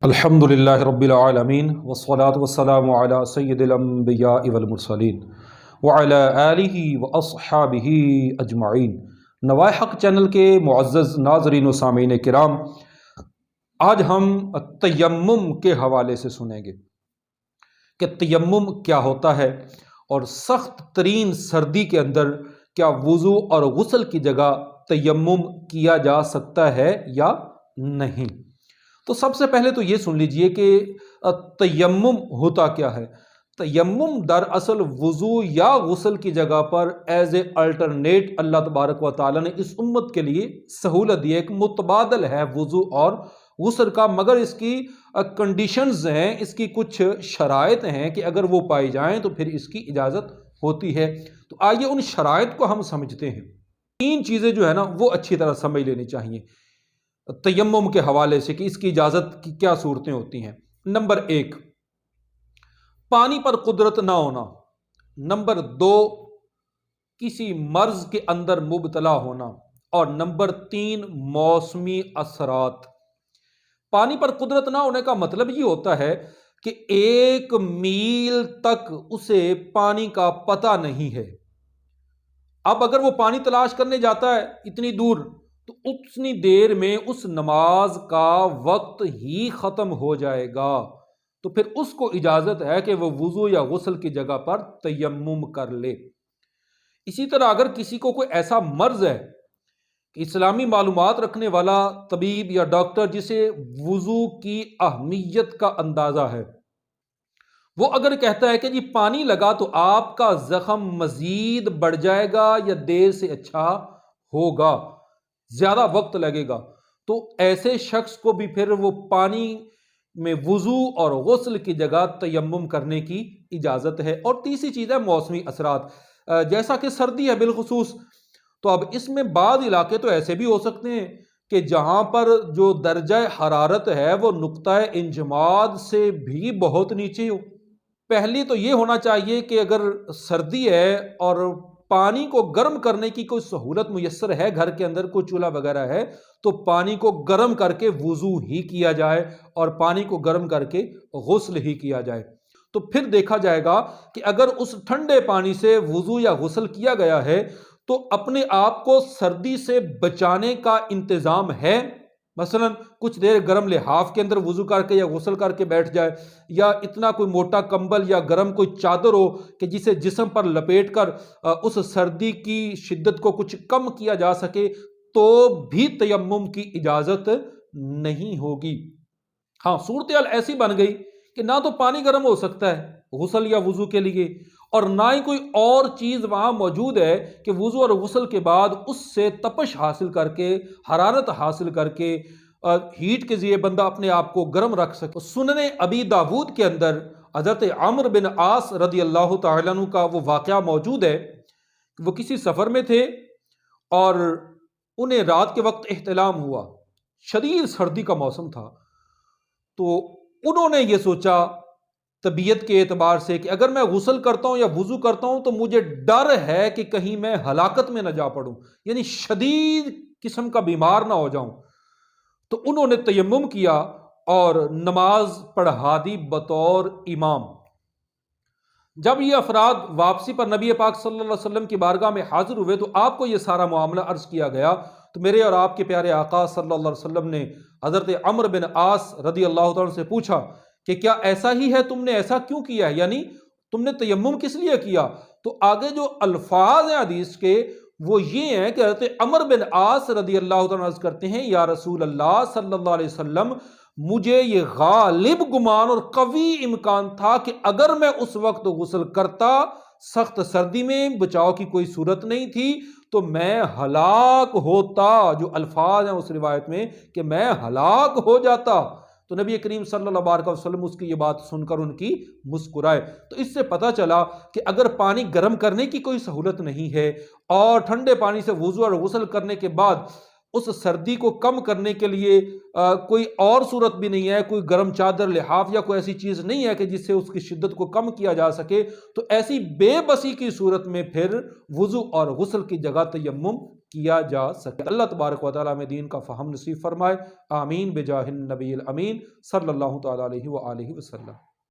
الحمدللہ رب العالمین والصلاة والسلام علی سید الانبیاء والمرسلین وعلی آلہ واصحابہ اجمعین۔ نوائے حق چینل کے معزز ناظرین و سامعین کرام، آج ہم تیمم کے حوالے سے سنیں گے کہ تیمم کیا ہوتا ہے اور سخت ترین سردی کے اندر کیا وضو اور غسل کی جگہ تیمم کیا جا سکتا ہے یا نہیں۔ تو سب سے پہلے تو یہ سن لیجئے کہ تیمم ہوتا کیا ہے۔ تیمم دراصل وضو یا غسل کی جگہ پر ایز اے الٹرنیٹ اللہ تبارک و تعالیٰ نے اس امت کے لیے سہولت دی ہے، ایک متبادل ہے وضو اور غسل کا، مگر اس کی کنڈیشنز ہیں، اس کی کچھ شرائط ہیں کہ اگر وہ پائی جائیں تو پھر اس کی اجازت ہوتی ہے۔ تو آئیے ان شرائط کو ہم سمجھتے ہیں۔ تین چیزیں جو ہے نا وہ اچھی طرح سمجھ لینی چاہیے تیمم کے حوالے سے کہ اس کی اجازت کی کیا صورتیں ہوتی ہیں۔ نمبر 1، پانی پر قدرت نہ ہونا۔ نمبر 2، کسی مرض کے اندر مبتلا ہونا۔ اور نمبر 3، موسمی اثرات۔ پانی پر قدرت نہ ہونے کا مطلب یہ ہوتا ہے کہ 1 میل تک اسے پانی کا پتہ نہیں ہے۔ اب اگر وہ پانی تلاش کرنے جاتا ہے اتنی دور تو اتنی دیر میں اس نماز کا وقت ہی ختم ہو جائے گا، تو پھر اس کو اجازت ہے کہ وہ وضو یا غسل کی جگہ پر تیمم کر لے۔ اسی طرح اگر کسی کو کوئی ایسا مرض ہے کہ اسلامی معلومات رکھنے والا طبیب یا ڈاکٹر جسے وضو کی اہمیت کا اندازہ ہے، وہ اگر کہتا ہے کہ جی پانی لگا تو آپ کا زخم مزید بڑھ جائے گا یا دیر سے اچھا ہوگا، زیادہ وقت لگے گا، تو ایسے شخص کو بھی پھر وہ پانی میں وضو اور غسل کی جگہ تیمم کرنے کی اجازت ہے۔ اور تیسری چیز ہے موسمی اثرات، جیسا کہ سردی ہے بالخصوص، تو اب اس میں بعض علاقے تو ایسے بھی ہو سکتے ہیں کہ جہاں پر جو درجہ حرارت ہے وہ نقطہ انجماد سے بھی بہت نیچے ہو۔ پہلی تو یہ ہونا چاہیے کہ اگر سردی ہے اور پانی کو گرم کرنے کی کوئی سہولت میسر ہے، گھر کے اندر کوئی چولہا وغیرہ ہے، تو پانی کو گرم کر کے وضو ہی کیا جائے اور پانی کو گرم کر کے غسل ہی کیا جائے۔ تو پھر دیکھا جائے گا کہ اگر اس ٹھنڈے پانی سے وضو یا غسل کیا گیا ہے تو اپنے آپ کو سردی سے بچانے کا انتظام ہے۔ مثلا کچھ دیر گرم لحاف کے اندر وضو کر کے یا غسل کر کے بیٹھ جائے، یا اتنا کوئی موٹا کمبل یا گرم کوئی چادر ہو کہ جسے جسم پر لپیٹ کر اس سردی کی شدت کو کچھ کم کیا جا سکے، تو بھی تیمم کی اجازت نہیں ہوگی۔ ہاں، صورتحال ایسی بن گئی کہ نہ تو پانی گرم ہو سکتا ہے غسل یا وضو کے لیے، اور نہ ہی کوئی اور چیز وہاں موجود ہے کہ وضو اور غسل کے بعد اس سے تپش حاصل کر کے، حرارت حاصل کر کے، ہیٹ کے ذریعے بندہ اپنے آپ کو گرم رکھ سکے۔ سنن ابی داود کے اندر حضرت عمرو بن عاص رضی اللہ تعالیٰ عنہ کا وہ واقعہ موجود ہے کہ وہ کسی سفر میں تھے اور انہیں رات کے وقت احتلام ہوا، شدید سردی کا موسم تھا، تو انہوں نے یہ سوچا طبیعت کے اعتبار سے کہ اگر میں غسل کرتا ہوں یا وضو کرتا ہوں تو مجھے ڈر ہے کہ کہیں میں ہلاکت میں نہ جا پڑوں، یعنی شدید قسم کا بیمار نہ ہو جاؤں۔ تو انہوں نے تیمم کیا اور نماز پڑھا دی بطور امام۔ جب یہ افراد واپسی پر نبی پاک صلی اللہ علیہ وسلم کی بارگاہ میں حاضر ہوئے تو آپ کو یہ سارا معاملہ عرض کیا گیا، تو میرے اور آپ کے پیارے آقا صلی اللہ علیہ وسلم نے حضرت عمرو بن عاص رضی اللہ تعالیٰ سے پوچھا کہ کیا ایسا ہی ہے، تم نے ایسا کیوں کیا ہے، یعنی تم نے تیمم کس لیے کیا؟ تو آگے جو الفاظ ہیں حدیث کے وہ یہ ہیں کہ حضرت عمرو بن عاص رضی اللہ تعالیٰ عرض کرتے ہیں، یا رسول اللہ صلی اللہ علیہ وسلم، مجھے یہ غالب گمان اور قوی امکان تھا کہ اگر میں اس وقت غسل کرتا، سخت سردی میں بچاؤ کی کوئی صورت نہیں تھی، تو میں ہلاک ہوتا۔ جو الفاظ ہیں اس روایت میں کہ میں ہلاک ہو جاتا۔ تو نبی کریم صلی اللہ علیہ وسلم اس کی یہ بات سن کر ان کی مسکرائے۔ تو اس سے پتہ چلا کہ اگر پانی گرم کرنے کی کوئی سہولت نہیں ہے اور ٹھنڈے پانی سے وضو اور غسل کرنے کے بعد اس سردی کو کم کرنے کے لیے کوئی اور صورت بھی نہیں ہے، کوئی گرم چادر، لحاف یا کوئی ایسی چیز نہیں ہے کہ جس سے اس کی شدت کو کم کیا جا سکے، تو ایسی بے بسی کی صورت میں پھر وضو اور غسل کی جگہ تیمم کیا جا سکے۔ اللہ تبارک و تعالیٰ میں دین کا فہم نصیب فرمائے، آمین بجاہ النبی الامین صلی اللہ تعالیٰ علیہ وآلہ وسلم۔